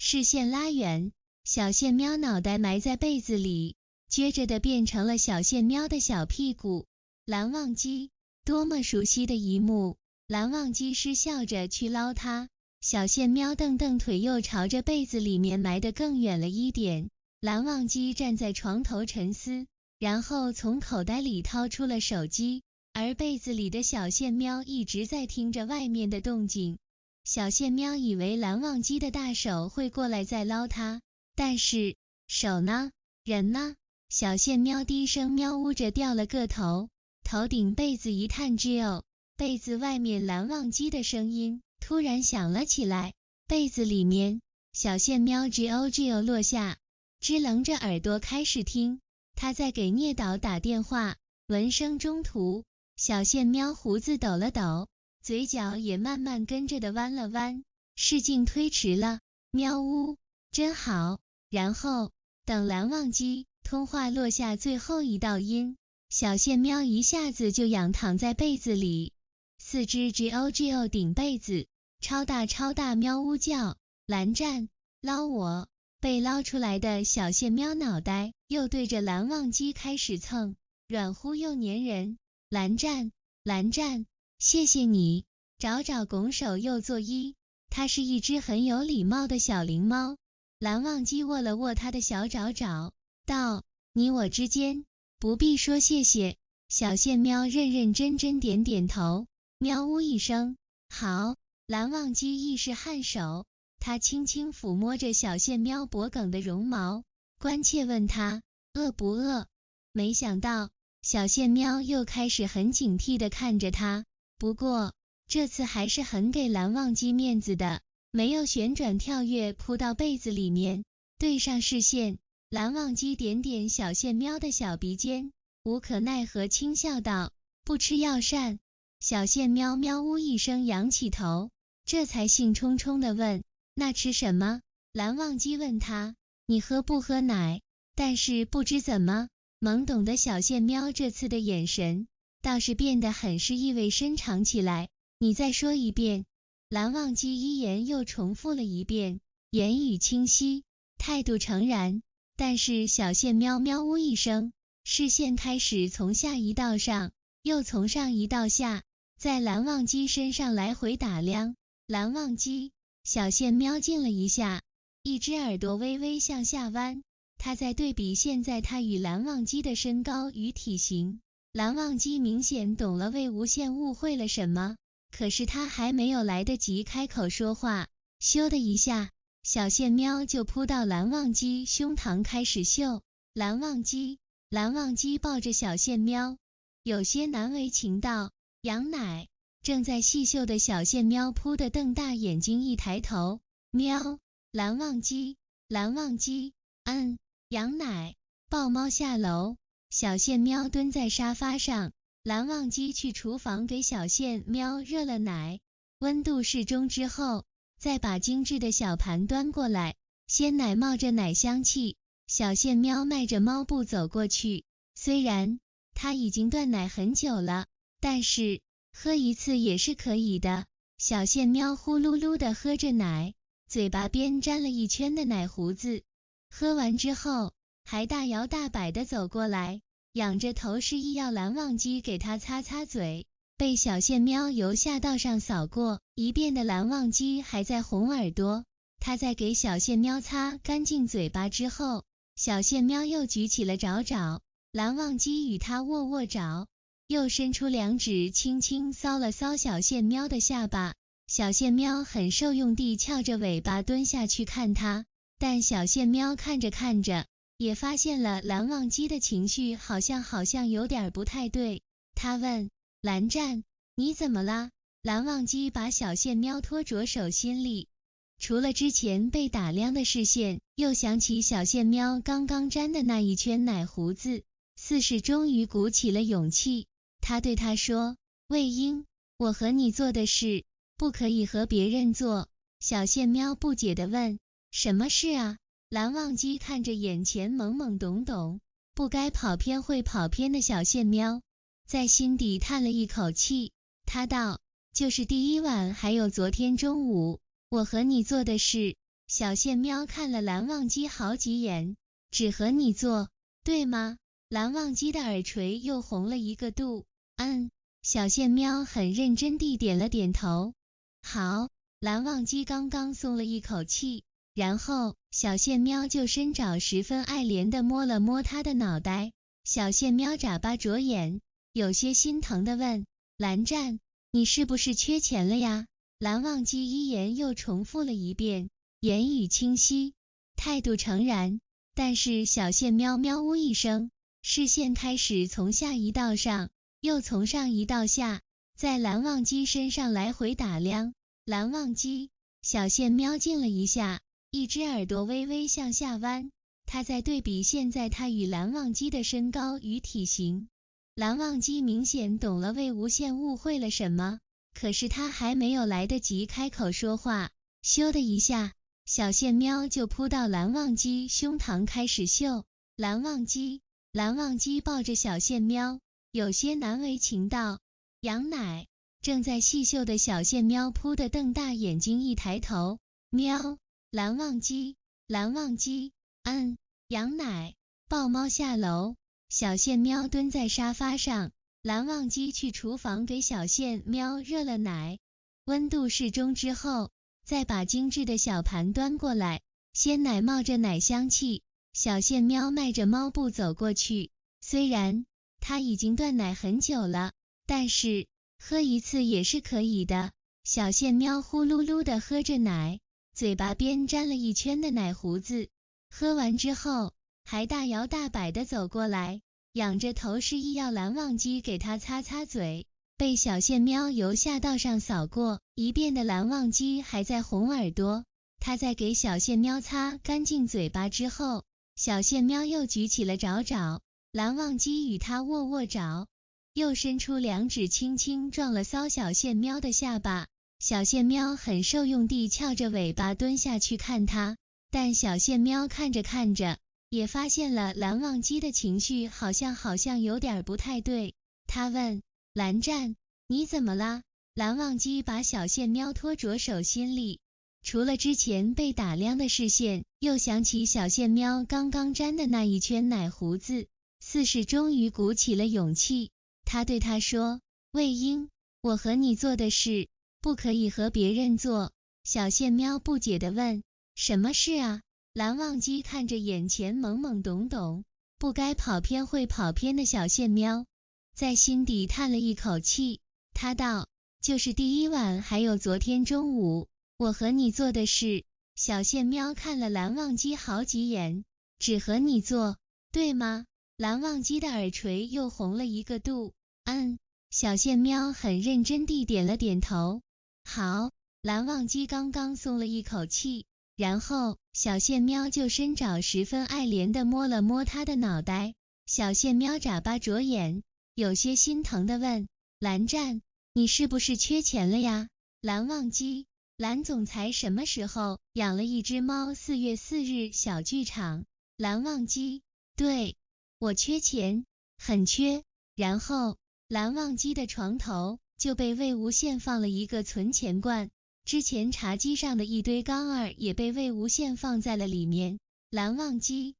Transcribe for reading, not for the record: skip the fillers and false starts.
视线拉远，小线喵脑袋埋在被子里，撅着的变成了小线喵的小屁股。蓝忘机，多么熟悉的一幕！蓝忘机失笑着去捞它，小线喵蹬蹬腿又朝着被子里面埋得更远了一点。蓝忘机站在床头沉思，然后从口袋里掏出了手机，而被子里的小线喵一直在听着外面的动静。小线喵以为蓝忘机的大手会过来再捞它，但是手呢？人呢？小线喵低声喵呜着掉了个头，头顶被子一探之后，被子外面蓝忘机的声音突然响了起来。被子里面，小线喵吱落下，支棱着耳朵开始听，他在给聂导打电话。闻声中途，小线喵胡子抖了抖，嘴角也慢慢跟着的弯了弯，事情推迟了，喵呜，真好。然后等蓝忘机通话落下最后一道音，小线喵一下子就仰躺在被子里，四肢吱顶被子，超大喵呜叫。蓝湛，捞我！被捞出来的小线喵脑袋又对着蓝忘机开始蹭，软乎又粘人。蓝湛，谢谢你。找拱手又作揖，它是一只很有礼貌的小灵猫。蓝忘机握了握它的小爪，道：你我之间不必说谢谢。小线喵认真点头，喵呜一声，好。蓝忘机亦是颔首，他轻轻抚摸着小线喵脖颈的绒毛，关切问他饿不饿。没想到小线喵又开始很警惕地看着他，不过这次还是很给蓝忘机面子的，没有旋转跳跃扑到被子里面。对上视线，蓝忘机点小线喵的小鼻尖，无可奈何轻笑道：不吃药膳。小线喵喵呜一声仰起头，这才兴冲冲地问：那吃什么？蓝忘机问他：你喝不喝奶？但是不知怎么，懵懂的小线喵这次的眼神倒是变得很是意味深长起来。你再说一遍。蓝忘机一言又重复了一遍，言语清晰，态度诚然。但是小线喵喵呜一声，视线开始从下移到上，又从上移到下，在蓝忘机身上来回打量。蓝忘机，小线喵静了一下，一只耳朵微微向下弯。他在对比现在他与蓝忘机的身高与体型，蓝忘机明显懂了魏无羡误会了什么，可是他还没有来得及开口说话，咻的一下，小线喵就扑到蓝忘机胸膛开始嗅。蓝忘机抱着小线喵，有些难为情道：羊奶。正在细嗅的小线喵扑的瞪大眼睛一抬头，喵！蓝忘机，羊奶。抱猫下楼，小线喵蹲在沙发上，蓝忘机去厨房给小线喵热了奶，温度适中之后，再把精致的小盘端过来，鲜奶冒着奶香气，小线喵迈着猫步走过去。虽然它已经断奶很久了，但是喝一次也是可以的。小线喵呼噜噜地喝着奶，嘴巴边沾了一圈的奶胡子，喝完之后还大摇大摆地走过来，仰着头示意要蓝忘机给他擦擦嘴。被小线喵由下到上扫过一遍的蓝忘机还在红耳朵，他在给小线喵擦干净嘴巴之后，小线喵又举起了爪，蓝忘机与他握爪，又伸出两指轻轻搔了搔小线喵的下巴。小线喵很受用地翘着尾巴蹲下去看他，但小线喵看着看着，也发现了蓝忘机的情绪好像有点不太对。他问：蓝湛，你怎么啦？蓝忘机把小线喵拖着手心里，除了之前被打量的视线，又想起小线喵刚刚沾的那一圈奶胡子，似是终于鼓起了勇气。他对他说：魏婴，我和你做的事不可以和别人做。小线喵不解地问：什么事啊？蓝忘机看着眼前懵懵懂懂不该跑偏会跑偏的小线喵，在心底叹了一口气。他道：就是第一晚还有昨天中午我和你做的事。小线喵看了蓝忘机好几眼，只和你做，对吗？蓝忘机的耳垂又红了一个度。小线喵很认真地点了点头。好，蓝忘机刚刚松了一口气，然后小线喵就伸爪十分爱怜地摸了摸他的脑袋。小线喵眨巴着眼，有些心疼地问：蓝湛，你是不是缺钱了呀？蓝忘机一言又重复了一遍，言语清晰，态度诚然，但是小线喵喵呜一声，视线开始从下移到上，又从上移到下，在蓝忘机身上来回打量。蓝忘机，小线喵静了一下，一只耳朵微微向下弯，他在对比现在他与蓝忘机的身高与体型。蓝忘机明显懂了魏无羡误会了什么，可是他还没有来得及开口说话，咻的一下，小线喵就扑到蓝忘机胸膛开始嗅。蓝忘机抱着小线喵，有些难为情道：羊奶。正在细嗅的小线喵扑的瞪大眼睛一抬头，喵，蓝忘机，羊奶。抱猫下楼，小线喵蹲在沙发上，蓝忘机去厨房给小线喵热了奶，温度适中之后，再把精致的小盘端过来，鲜奶冒着奶香气，小线喵迈着猫步走过去。虽然他已经断奶很久了，但是喝一次也是可以的。小线喵呼噜噜地喝着奶，嘴巴边沾了一圈的奶胡子，喝完之后还大摇大摆地走过来，仰着头示意要蓝忘机给他擦擦嘴。被小线喵由下到上扫过一遍的蓝忘机还在红耳朵，他在给小线喵擦干净嘴巴之后，小线喵又举起了爪爪，蓝忘机与他握握爪，又伸出两指轻轻撞了骚小线喵的下巴。小线喵很受用地翘着尾巴蹲下去看他，但小线喵看着看着，也发现了蓝忘机的情绪好像有点不太对。他问：蓝湛，你怎么啦？蓝忘机把小线喵拖着手心里，除了之前被打量的视线，又想起小线喵刚刚沾的那一圈奶胡子，似是终于鼓起了勇气。他对他说：魏婴，我和你做的事不可以和别人做。小线喵不解地问：什么事啊？蓝忘机看着眼前懵懵懂懂，不该跑偏会跑偏的小线喵，在心底叹了一口气。他道：就是第一晚还有昨天中午我和你做的事。小线喵看了蓝忘机好几眼，只和你做，对吗？蓝忘机的耳垂又红了一个度。小线喵很认真地点了点头。好，蓝忘机刚刚松了一口气，然后小线喵就伸爪十分爱怜地摸了摸他的脑袋。小线喵眨巴着眼，有些心疼地问：蓝湛，你是不是缺钱了呀？蓝忘机，蓝总裁什么时候养了一只猫？4月4日小剧场。蓝忘机，对，我缺钱，很缺。然后蓝忘机的床头就被魏无羡放了一个存钱罐，之前茶几上的一堆缸儿也被魏无羡放在了里面。蓝忘机，